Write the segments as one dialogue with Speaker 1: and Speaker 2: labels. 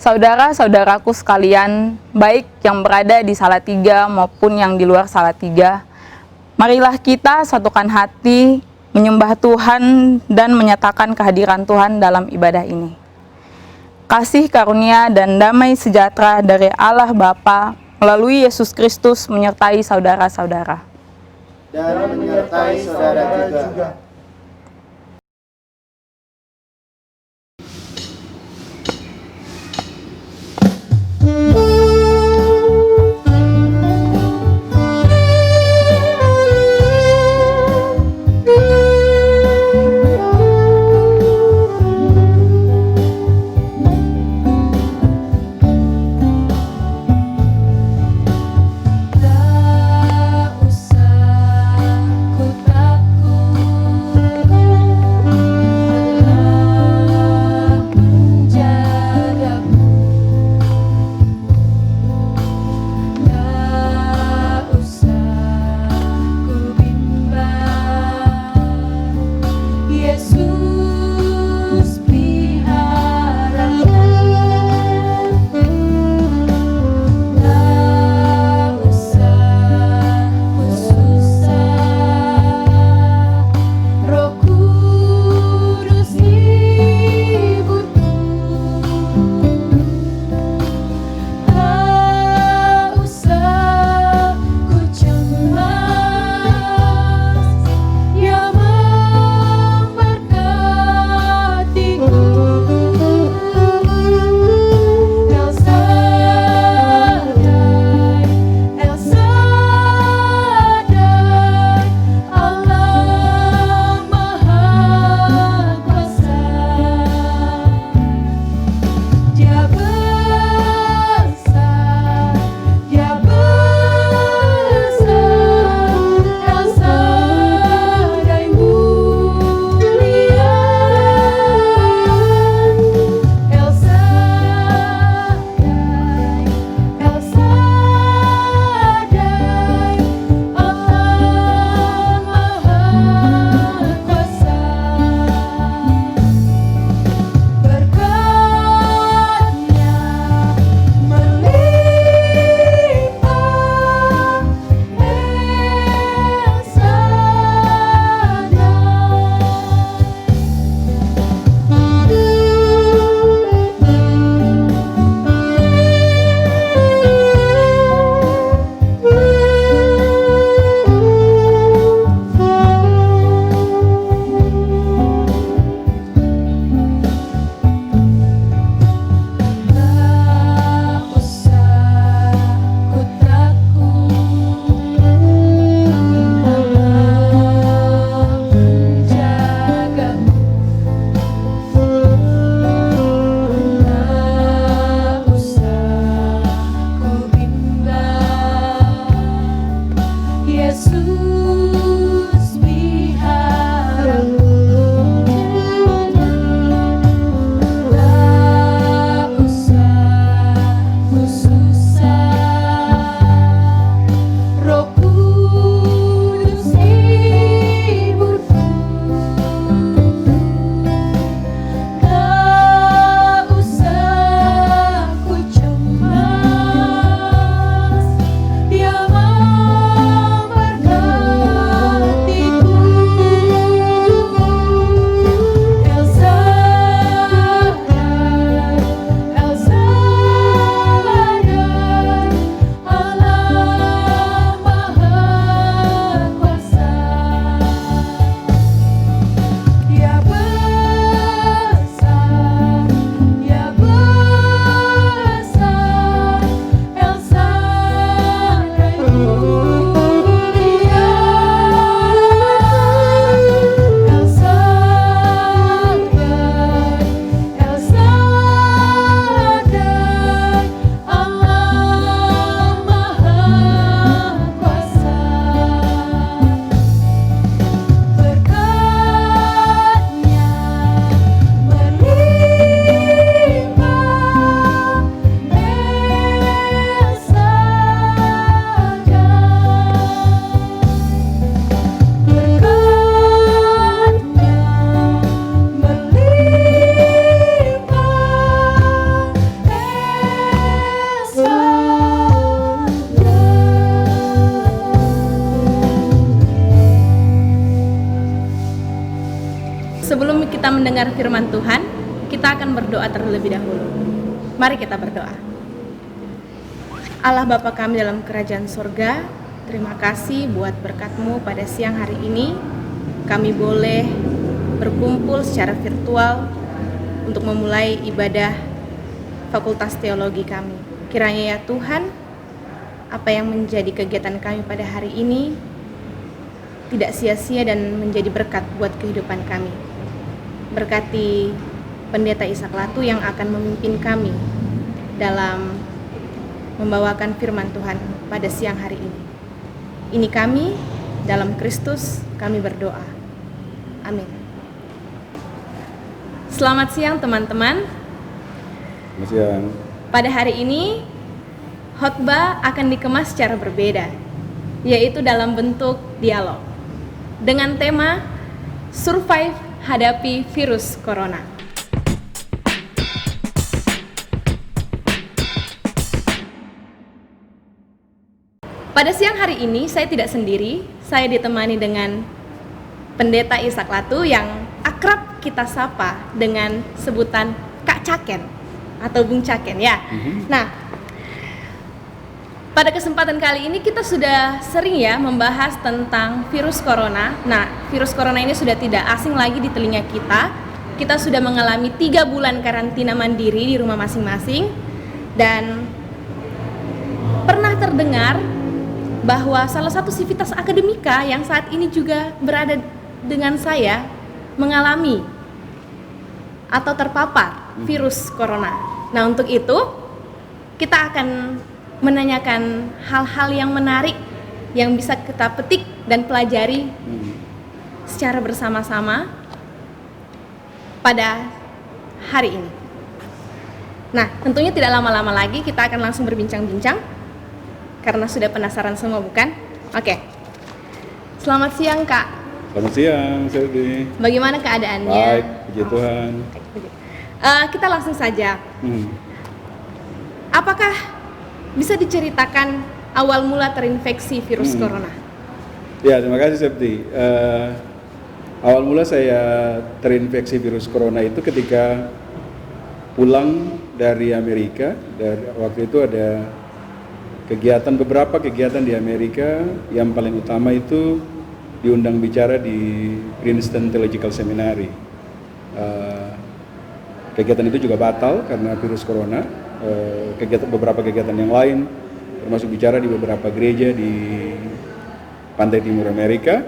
Speaker 1: Saudara-saudaraku sekalian, baik yang berada di Salatiga maupun yang di luar Salatiga, marilah kita satukan hati, menyembah Tuhan dan menyatakan kehadiran Tuhan dalam ibadah ini. Kasih karunia dan damai sejahtera dari Allah Bapa melalui Yesus Kristus menyertai saudara-saudara.
Speaker 2: Dan menyertai saudara juga.
Speaker 3: Tak usah ku takut mendengar firman Tuhan, kita akan berdoa terlebih dahulu. Mari kita berdoa. Allah Bapa kami dalam kerajaan surga, terima kasih buat berkat-Mu pada siang hari ini. Kami boleh berkumpul secara virtual untuk memulai ibadah Fakultas Teologi kami. Kiranya ya Tuhan, apa yang menjadi kegiatan kami pada hari ini tidak sia-sia dan menjadi berkat buat kehidupan kami. Berkati Pendeta Ishak Latu yang akan memimpin kami dalam membawakan firman Tuhan pada siang hari ini. Ini kami, dalam Kristus kami berdoa. Amin. Selamat siang teman-teman.
Speaker 4: Selamat siang.
Speaker 3: Pada hari ini, khotbah akan dikemas secara berbeda, yaitu dalam bentuk dialog dengan tema Survive Hadapi Virus Corona. Pada siang hari ini saya tidak sendiri, saya ditemani dengan Pendeta Ishak Latu yang akrab kita sapa dengan sebutan Kak Caken atau Bung Caken ya. Nah, pada kesempatan kali ini kita sudah sering ya membahas tentang virus corona. Nah, virus corona ini sudah tidak asing lagi di telinga kita. Kita sudah mengalami 3 bulan karantina mandiri di rumah masing-masing. Dan pernah terdengar bahwa salah satu sivitas akademika yang saat ini juga berada dengan saya mengalami atau terpapar virus corona. Nah, untuk itu kita akan menanyakan hal-hal yang menarik yang bisa kita petik dan pelajari secara bersama-sama pada hari ini. Nah, tentunya tidak lama-lama lagi kita akan langsung berbincang-bincang karena sudah penasaran semua, bukan? Oke. Selamat siang, Kak.
Speaker 4: Selamat siang, Selvi.
Speaker 3: Bagaimana keadaannya?
Speaker 4: Baik, puji Tuhan.
Speaker 3: Kita langsung saja. Apakah bisa diceritakan awal mula terinfeksi virus corona?
Speaker 4: Ya, terima kasih, Septi. Awal mula saya terinfeksi virus corona itu ketika pulang dari Amerika. Waktu itu ada beberapa kegiatan di Amerika. Yang paling utama itu diundang bicara di Princeton Theological Seminary. Kegiatan itu juga batal karena virus corona. Beberapa kegiatan yang lain, termasuk bicara di beberapa gereja di pantai timur Amerika,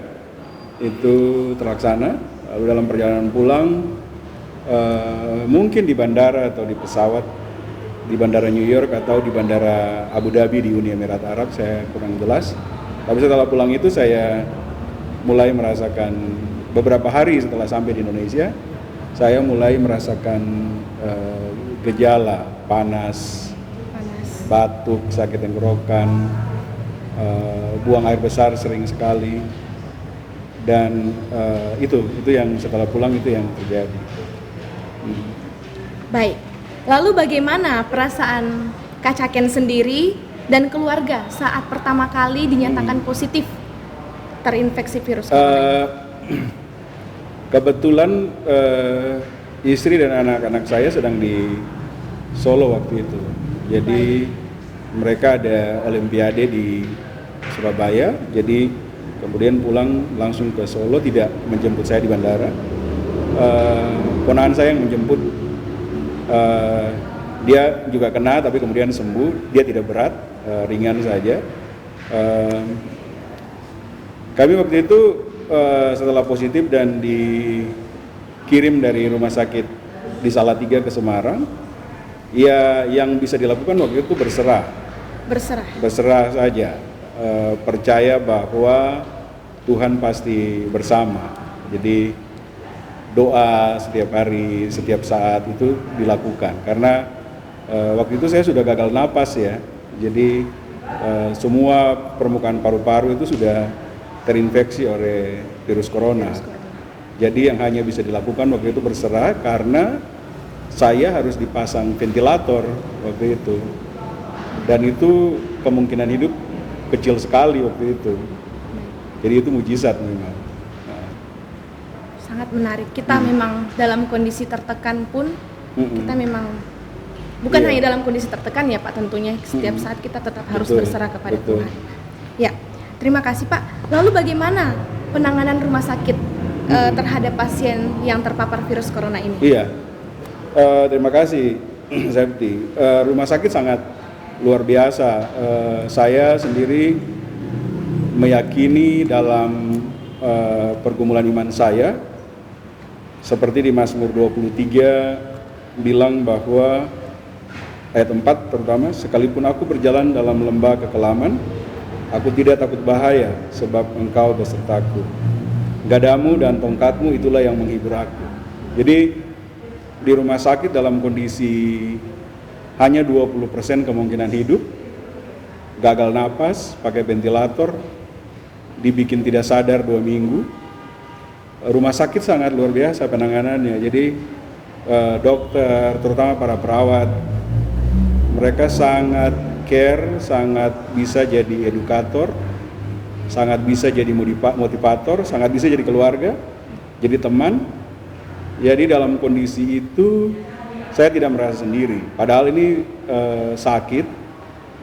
Speaker 4: itu terlaksana. Lalu dalam perjalanan pulang, mungkin di bandara atau di pesawat, di bandara New York atau di bandara Abu Dhabi di Uni Emirat Arab, saya kurang jelas. Tapi setelah pulang itu saya mulai merasakan, beberapa hari setelah sampai di Indonesia, saya mulai merasakan gejala panas, batuk, sakit tenggorokan, buang air besar sering sekali, dan itu yang setelah pulang itu yang terjadi.
Speaker 3: Baik, lalu bagaimana perasaan Kak Caken sendiri dan keluarga saat pertama kali dinyatakan positif terinfeksi virus corona?
Speaker 4: Kebetulan istri dan anak-anak saya sedang di Solo waktu itu. Jadi mereka ada olimpiade di Surabaya. Jadi kemudian pulang langsung ke Solo, tidak menjemput saya di bandara. Ponakan saya yang menjemput. Dia juga kena tapi kemudian sembuh. Dia tidak berat, ringan saja. Kami waktu itu setelah positif dan dikirim dari rumah sakit di Salatiga ke Semarang, ya yang bisa dilakukan waktu itu berserah saja, percaya bahwa Tuhan pasti bersama. Jadi doa setiap hari, setiap saat itu dilakukan, karena waktu itu saya sudah gagal napas ya, jadi semua permukaan paru-paru itu sudah terinfeksi oleh virus corona. Jadi yang hanya bisa dilakukan waktu itu berserah, karena saya harus dipasang ventilator waktu itu, dan itu kemungkinan hidup kecil sekali waktu itu. Jadi itu mujizat memang.
Speaker 3: sangat menarik. Kita memang dalam kondisi tertekan pun kita memang bukan
Speaker 4: Iya.
Speaker 3: hanya dalam kondisi tertekan ya Pak, tentunya setiap saat kita tetap harus
Speaker 4: Betul,
Speaker 3: berserah kepada
Speaker 4: betul.
Speaker 3: Tuhan. Ya, terima kasih Pak. Lalu bagaimana penanganan rumah sakit terhadap pasien yang terpapar virus corona ini?
Speaker 4: Iya, terima kasih Septi. Rumah sakit sangat luar biasa. Saya sendiri meyakini dalam pergumulan iman saya, seperti di Mazmur 23 bilang bahwa ayat 4 terutama, sekalipun aku berjalan dalam lembah kekelaman, aku tidak takut bahaya sebab engkau besertaku. Gadamu dan tongkatmu itulah yang menghibur aku. Jadi di rumah sakit dalam kondisi hanya 20% kemungkinan hidup, gagal napas, pakai ventilator, dibikin tidak sadar 2 minggu. Rumah sakit sangat luar biasa penanganannya. Jadi dokter, terutama para perawat, mereka sangat care, sangat bisa jadi edukator, sangat bisa jadi motivator, sangat bisa jadi keluarga, jadi teman. Jadi dalam kondisi itu saya tidak merasa sendiri. Padahal ini sakit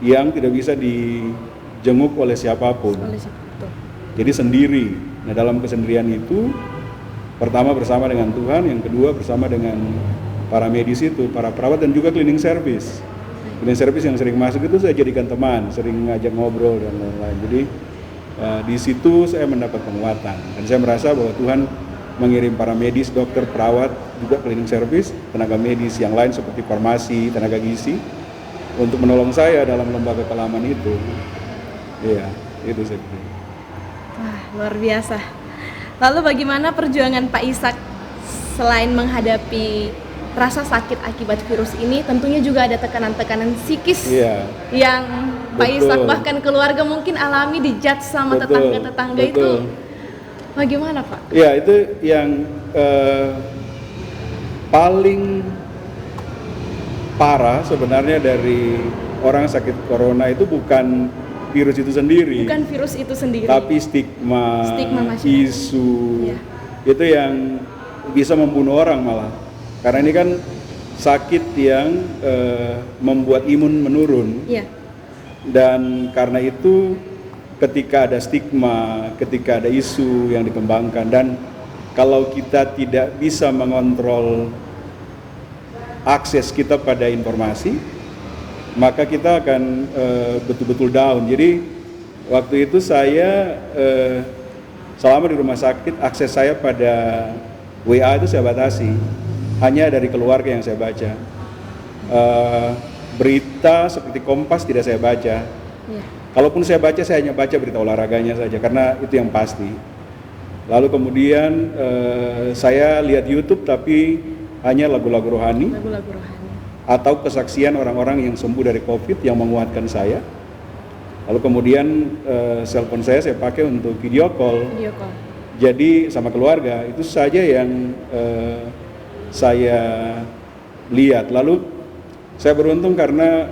Speaker 4: yang tidak bisa dijenguk oleh siapapun. Jadi sendiri. Nah dalam kesendirian itu, pertama bersama dengan Tuhan, yang kedua bersama dengan para medis itu, para perawat dan juga cleaning service. Cleaning service yang sering masuk itu saya jadikan teman, sering ngajak ngobrol dan lain-lain. Jadi di situ saya mendapat penguatan dan saya merasa bahwa Tuhan mengirim para medis, dokter, perawat, juga cleaning service, tenaga medis yang lain seperti farmasi, tenaga gizi untuk menolong saya dalam lembaga kekelaman itu. Iya, itu saya pikir.
Speaker 3: Wah, luar biasa. Lalu bagaimana perjuangan Pak Ishak selain menghadapi rasa sakit akibat virus ini, tentunya juga ada tekanan-tekanan psikis yang Pak Ishak bahkan keluarga mungkin alami, dijudge sama tetangga-tetangga itu. Bagaimana Pak?
Speaker 4: Ya, itu yang paling parah sebenarnya dari orang sakit corona itu bukan virus itu sendiri.
Speaker 3: Bukan virus itu sendiri.
Speaker 4: Tapi stigma
Speaker 3: masyarakat.
Speaker 4: Isu. Itu yang bisa membunuh orang malah. Karena ini kan sakit yang membuat imun menurun.
Speaker 3: Iya.
Speaker 4: Dan karena itu ketika ada stigma, ketika ada isu yang dikembangkan, dan kalau kita tidak bisa mengontrol akses kita pada informasi, maka kita akan betul-betul down. Jadi waktu itu saya selama di rumah sakit, akses saya pada WA itu saya batasi, hanya dari keluarga yang saya baca. Berita seperti Kompas tidak saya baca. Kalaupun saya baca, saya hanya baca berita olahraganya saja, karena itu yang pasti. Lalu kemudian saya lihat YouTube, tapi hanya lagu-lagu rohani. Atau kesaksian orang-orang yang sembuh dari COVID yang menguatkan saya. Lalu kemudian cellphone saya pakai untuk video call. Jadi sama keluarga, itu saja yang saya lihat. Lalu saya beruntung karena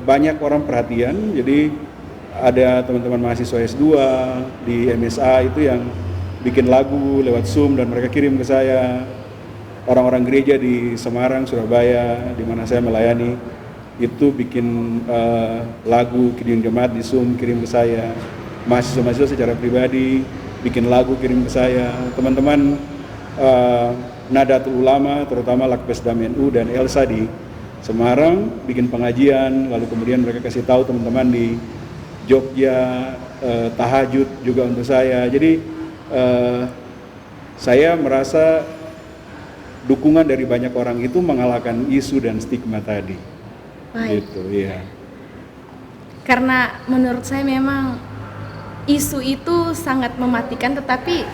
Speaker 4: banyak orang perhatian. Jadi ada teman-teman mahasiswa S2 di MSA itu yang bikin lagu lewat Zoom dan mereka kirim ke saya. Orang-orang gereja di Semarang, Surabaya, di mana saya melayani, itu bikin lagu kirim jemaat di Zoom, kirim ke saya. Mahasiswa-mahasiswa secara pribadi bikin lagu, kirim ke saya. Teman-teman Nadatul Ulama, terutama Lakpesda MNU dan Elsa di Semarang, bikin pengajian, lalu kemudian mereka kasih tahu teman-teman di Jogja, tahajud juga untuk saya. Jadi saya merasa dukungan dari banyak orang itu mengalahkan isu dan stigma tadi.
Speaker 3: Baik.
Speaker 4: Gitu, ya.
Speaker 3: Karena menurut saya memang isu itu sangat mematikan, tetapi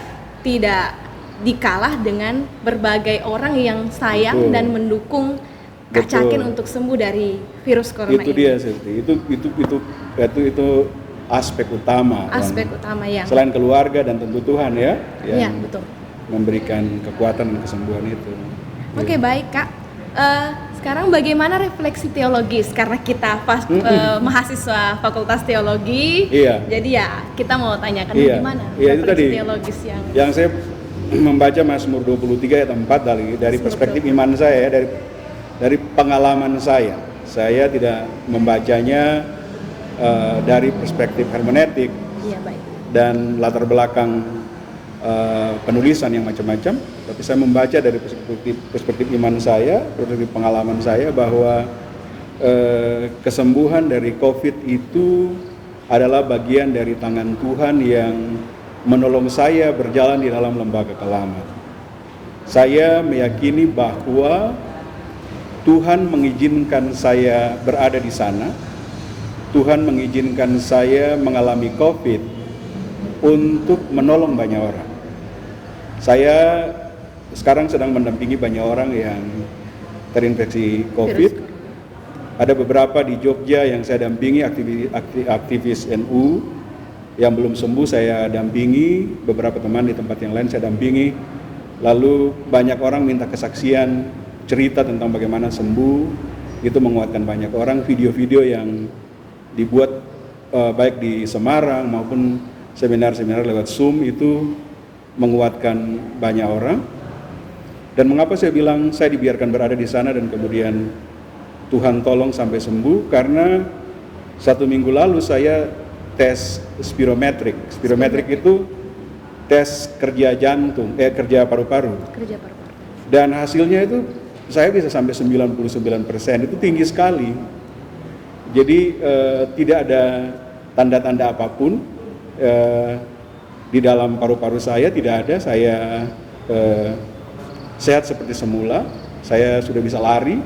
Speaker 3: tidak dikalah dengan berbagai orang yang sayang dan mendukung Kak Cakin untuk sembuh dari virus corona
Speaker 4: itu
Speaker 3: ini.
Speaker 4: Dia, Silti. Itu aspek utama.
Speaker 3: Aspek utama yang
Speaker 4: selain keluarga dan tentu Tuhan ya.
Speaker 3: Iya, betul.
Speaker 4: Memberikan kekuatan dan kesembuhan itu.
Speaker 3: Oke, baik Kak. Sekarang bagaimana refleksi teologis, karena kita mahasiswa Fakultas Teologi.
Speaker 4: Iya.
Speaker 3: Jadi ya kita mau tanyakan bagaimana
Speaker 4: itu
Speaker 3: refleksi
Speaker 4: tadi
Speaker 3: teologis yang
Speaker 4: saya membaca Mazmur 23 ayat 4 dari perspektif iman saya, dari pengalaman saya. Saya tidak membacanya dari perspektif hermeneutik
Speaker 3: Iya, baik.
Speaker 4: dan latar belakang penulisan yang macam-macam, tapi saya membaca dari perspektif iman saya, perspektif pengalaman saya bahwa kesembuhan dari COVID itu adalah bagian dari tangan Tuhan yang menolong saya berjalan di dalam lembaga kelamat. Saya meyakini bahwa Tuhan mengizinkan saya berada di sana. Tuhan mengizinkan saya mengalami COVID untuk menolong banyak orang. Saya sekarang sedang mendampingi banyak orang yang terinfeksi COVID. Ada beberapa di Jogja yang saya dampingi, aktivis NU yang belum sembuh saya dampingi, beberapa teman di tempat yang lain saya dampingi. Lalu banyak orang minta kesaksian, cerita tentang bagaimana sembuh, itu menguatkan banyak orang. Video-video yang dibuat baik di Semarang maupun seminar-seminar lewat Zoom itu menguatkan banyak orang. Dan mengapa saya bilang saya dibiarkan berada di sana dan kemudian Tuhan tolong sampai sembuh? Karena 1 minggu lalu saya tes spirometrik. Spirometrik itu tes kerja jantung, kerja paru-paru.
Speaker 3: Kerja paru-paru.
Speaker 4: Dan hasilnya itu saya bisa sampai 99%, itu tinggi sekali. Jadi tidak ada tanda-tanda apapun di dalam paru-paru saya, tidak ada. Saya sehat seperti semula. Saya sudah bisa lari,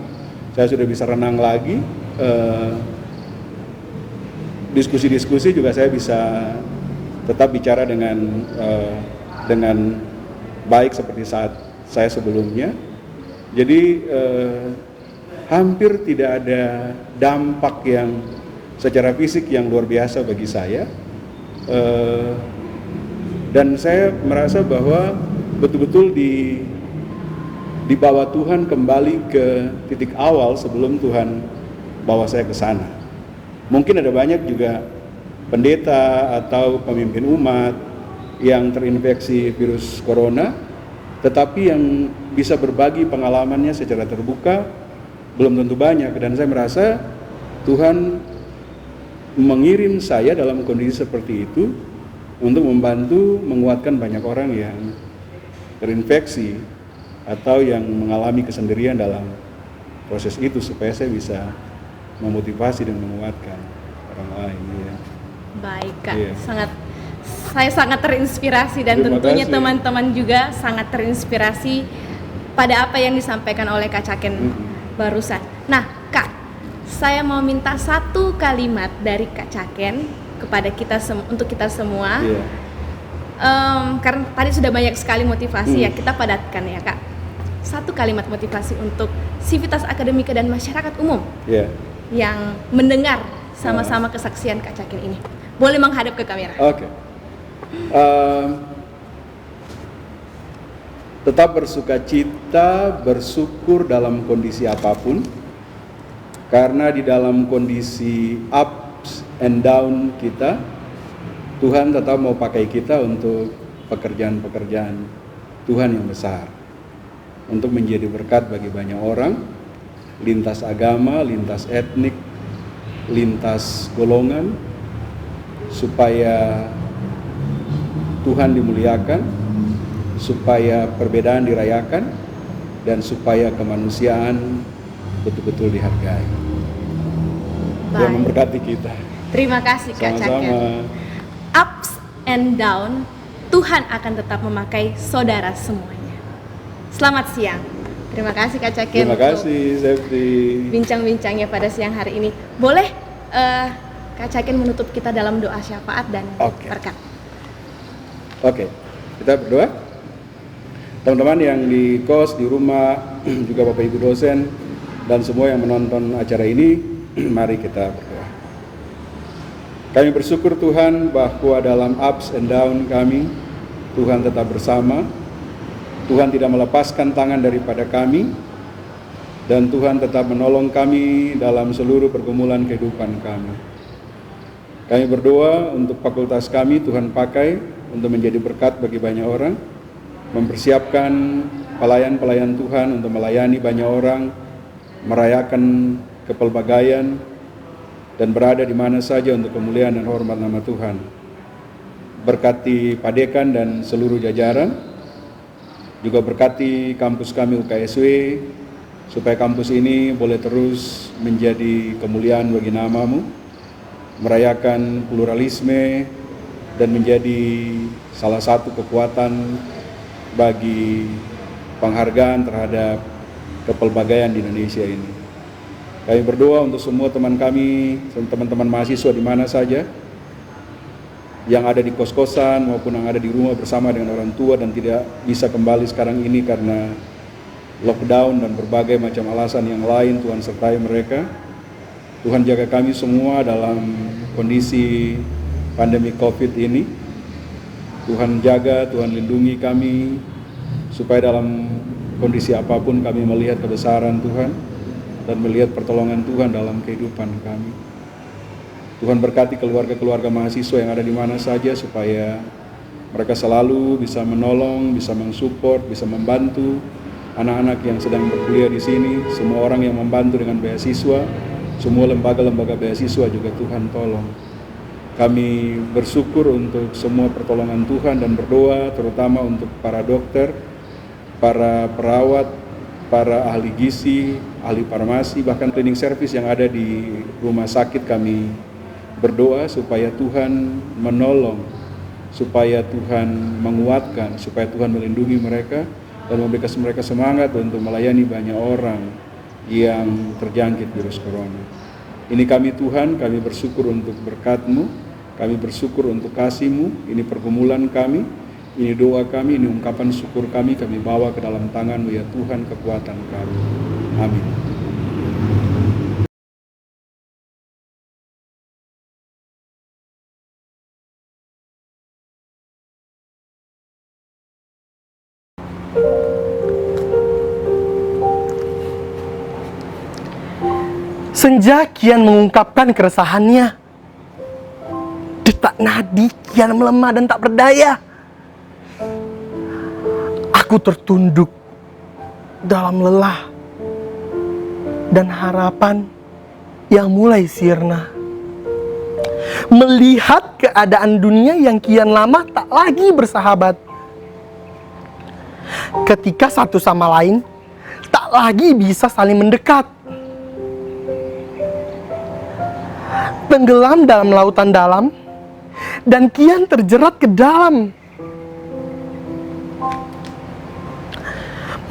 Speaker 4: saya sudah bisa renang lagi. Diskusi-diskusi juga saya bisa tetap bicara dengan baik seperti saat saya sebelumnya. Jadi hampir tidak ada dampak yang secara fisik yang luar biasa bagi saya, dan saya merasa bahwa betul-betul dibawa Tuhan kembali ke titik awal sebelum Tuhan bawa saya ke sana. Mungkin ada banyak juga pendeta atau pemimpin umat yang terinfeksi virus corona, tetapi yang bisa berbagi pengalamannya secara terbuka belum tentu banyak. Dan saya merasa Tuhan mengirim saya dalam kondisi seperti itu untuk membantu menguatkan banyak orang yang terinfeksi atau yang mengalami kesendirian dalam proses itu, supaya saya bisa memotivasi dan menguatkan orang lain. Ya.
Speaker 3: Baik, Kak.
Speaker 4: Iya.
Speaker 3: Saya sangat terinspirasi dan
Speaker 4: Terima
Speaker 3: tentunya
Speaker 4: kasih.
Speaker 3: teman-teman juga sangat terinspirasi pada apa yang disampaikan oleh Kak Caken barusan. Nah, Kak, saya mau minta satu kalimat dari Kak Caken kepada untuk kita semua.
Speaker 4: Iya.
Speaker 3: Karena tadi sudah banyak sekali motivasi ya, kita padatkan ya, Kak. Satu kalimat motivasi untuk Civitas Akademika dan masyarakat umum
Speaker 4: Iya.
Speaker 3: yang mendengar sama-sama kesaksian Kak Caken ini. Boleh menghadap ke kamera.
Speaker 4: Oke. Tetap bersukacita, bersyukur dalam kondisi apapun, karena di dalam kondisi ups and down kita, Tuhan tetap mau pakai kita untuk pekerjaan-pekerjaan Tuhan yang besar, untuk menjadi berkat bagi banyak orang, lintas agama, lintas etnik, lintas golongan, supaya Tuhan dimuliakan, supaya perbedaan dirayakan, dan supaya kemanusiaan betul-betul dihargai. Tuhan
Speaker 3: Baik.
Speaker 4: memberkati kita.
Speaker 3: Terima kasih Kak Caken.
Speaker 4: Sama-sama.
Speaker 3: Ups and down, Tuhan akan tetap memakai saudara semuanya. Selamat siang. Terima kasih Kak Caken
Speaker 4: Terima
Speaker 3: untuk
Speaker 4: kasih, Septi.
Speaker 3: bincang-bincangnya pada siang hari ini. Boleh Kak Caken menutup kita dalam doa syafaat dan
Speaker 4: Oke.
Speaker 3: berkat.
Speaker 4: Oke, kita berdoa. Teman-teman yang di kos, di rumah, juga Bapak Ibu dosen, dan semua yang menonton acara ini, mari kita berdoa. Kami bersyukur Tuhan bahwa dalam ups and down kami, Tuhan tetap bersama. Tuhan tidak melepaskan tangan daripada kami, dan Tuhan tetap menolong kami dalam seluruh pergumulan kehidupan kami. Kami berdoa untuk fakultas kami, Tuhan pakai untuk menjadi berkat bagi banyak orang. mempersiapkan pelayan-pelayan Tuhan untuk melayani banyak orang, merayakan kepelbagaian, dan berada di mana saja untuk kemuliaan dan hormat nama Tuhan. Berkati Padekan dan seluruh jajaran, juga berkati kampus kami UKSW, supaya kampus ini boleh terus menjadi kemuliaan bagi nama-Mu, merayakan pluralisme, dan menjadi salah satu kekuatan bagi penghargaan terhadap kepelbagaian di Indonesia ini. Kami berdoa untuk semua teman kami, teman-teman mahasiswa di mana saja, yang ada di kos-kosan maupun yang ada di rumah bersama dengan orang tua dan tidak bisa kembali sekarang ini karena lockdown dan berbagai macam alasan yang lain. Tuhan sertai mereka. Tuhan jaga kami semua dalam kondisi pandemi COVID ini. Tuhan jaga, Tuhan lindungi kami, supaya dalam kondisi apapun kami melihat kebesaran Tuhan dan melihat pertolongan Tuhan dalam kehidupan kami. Tuhan berkati keluarga-keluarga mahasiswa yang ada di mana saja, supaya mereka selalu bisa menolong, bisa mensupport, bisa membantu anak-anak yang sedang berkuliah di sini. Semua orang yang membantu dengan beasiswa, semua lembaga-lembaga beasiswa juga Tuhan tolong. Kami bersyukur untuk semua pertolongan Tuhan dan berdoa terutama untuk para dokter, para perawat, para ahli gizi, ahli farmasi, bahkan cleaning service yang ada di rumah sakit. Kami berdoa supaya Tuhan menolong, supaya Tuhan menguatkan, supaya Tuhan melindungi mereka dan memberikan mereka semangat untuk melayani banyak orang yang terjangkit virus corona. Ini kami Tuhan, kami bersyukur untuk berkat-Mu, kami bersyukur untuk kasih-Mu. Ini pergumulan kami, ini doa kami, ini ungkapan syukur kami bawa ke dalam tangan-Mu ya Tuhan, kekuatan kami. Amin.
Speaker 5: Senja kian mengungkapkan keresahannya. Detak nadi kian melemah dan tak berdaya. Aku tertunduk dalam lelah dan harapan yang mulai sirna. Melihat keadaan dunia yang kian lama tak lagi bersahabat. Ketika satu sama lain tak lagi bisa saling mendekat. Tenggelam dalam lautan dalam dan kian terjerat ke dalam.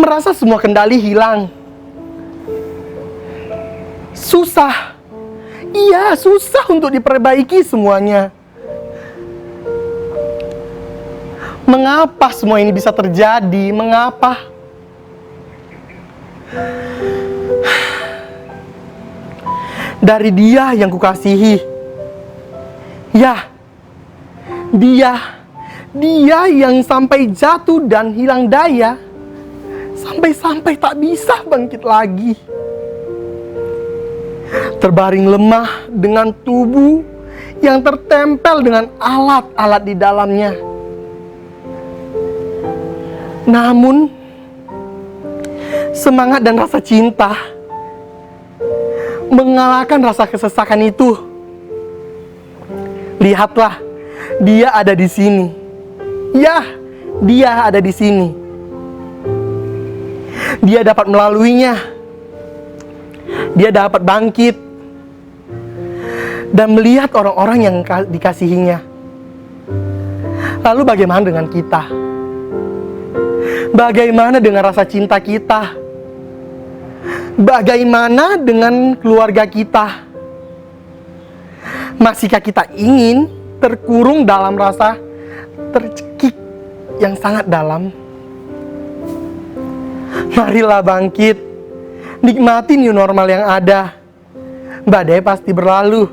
Speaker 5: Merasa semua kendali hilang. Susah. Iya, susah untuk diperbaiki semuanya. Mengapa semua ini bisa terjadi? Mengapa? Dari dia yang kukasihi. Ya, dia yang sampai jatuh dan hilang daya. Sampai-sampai tak bisa bangkit lagi. Terbaring lemah dengan tubuh yang tertempel dengan alat-alat di dalamnya. Namun, semangat dan rasa cinta mengalahkan rasa kesesakan itu. Lihatlah, dia ada di sini. Ya, dia ada di sini. Dia dapat melaluinya. Dia dapat bangkit dan melihat orang-orang yang dikasihinya. Lalu bagaimana dengan kita? Bagaimana dengan rasa cinta kita? Bagaimana dengan keluarga kita? Masihkah kita ingin terkurung dalam rasa tercekik yang sangat dalam? Marilah bangkit, nikmati new normal yang ada. Badai pasti berlalu.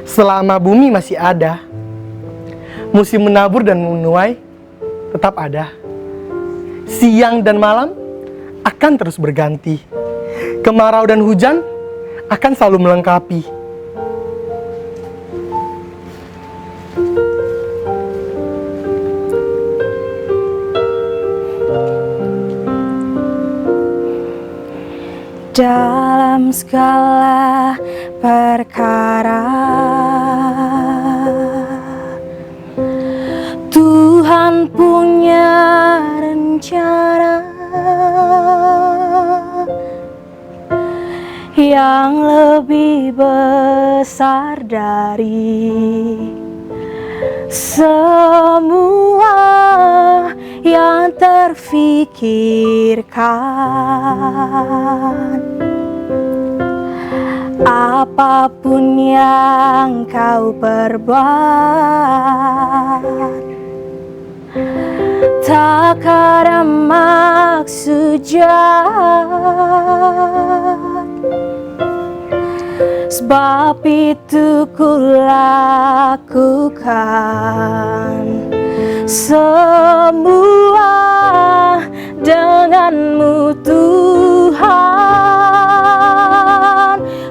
Speaker 5: Selama bumi masih ada, musim menabur dan menuai tetap ada. Siang dan malam akan terus berganti. Kemarau dan hujan akan selalu melengkapi.
Speaker 6: dalam segala perkara. Tuhan punya rencana yang lebih besar dari semua yang terfikirkan. Apapun yang kau perbuat, tak ada maksud jahat. Sebab itu ku lakukan semua denganmu Tuhan.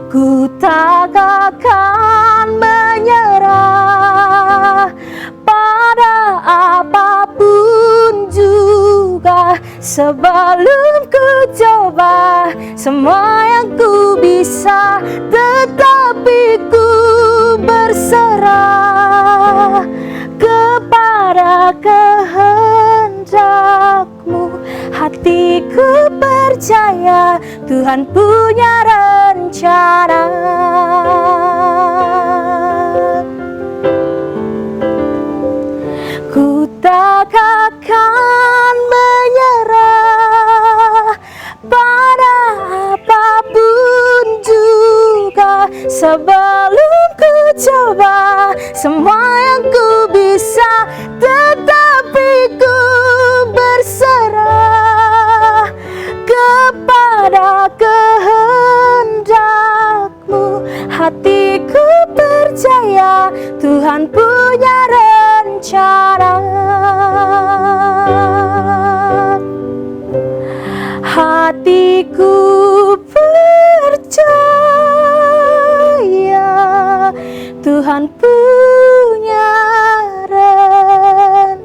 Speaker 6: Ku tak akan menyerah pada apapun juga. Sebelum ku coba semua yang ku bisa, tetapi ku berserah kepada kehendak-Mu. Hatiku percaya Tuhan punya rencana. Ku tak akan menyerah pada apapun juga. Sebelum ku coba semua yang ku bisa, tetapi ku berserah kepada kehendak-Mu. Hatiku percaya Tuhan punya rencana. Hatiku percaya Tuhan punya rencana.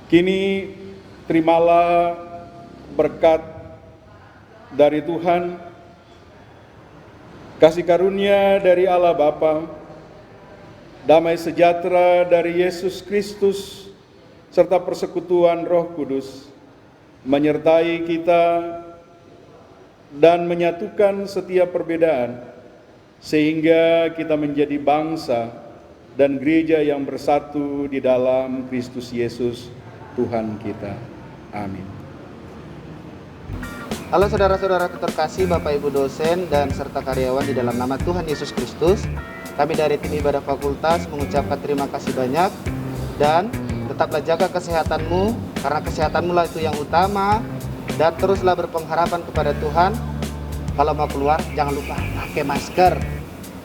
Speaker 4: Kini terimalah berkat dari Tuhan, kasih karunia dari Allah Bapa, damai sejahtera dari Yesus Kristus, serta persekutuan Roh Kudus menyertai kita dan menyatukan setiap perbedaan, sehingga kita menjadi bangsa dan gereja yang bersatu di dalam Kristus Yesus Tuhan kita. Amin.
Speaker 2: Halo saudara-saudara terkasih, Bapak Ibu dosen dan serta karyawan di dalam nama Tuhan Yesus Kristus. Kami dari tim ibadah fakultas mengucapkan terima kasih banyak dan tetaplah jaga kesehatanmu, karena kesehatanmu lah itu yang utama, dan teruslah berpengharapan kepada Tuhan. Kalau mau keluar jangan lupa pakai masker,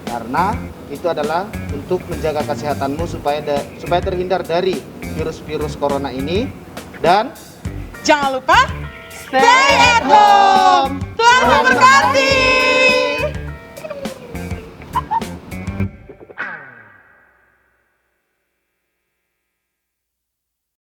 Speaker 2: karena itu adalah untuk menjaga kesehatanmu supaya terhindar dari virus-virus corona ini. Dan
Speaker 7: jangan lupa stay at home. Tuhan memberkati.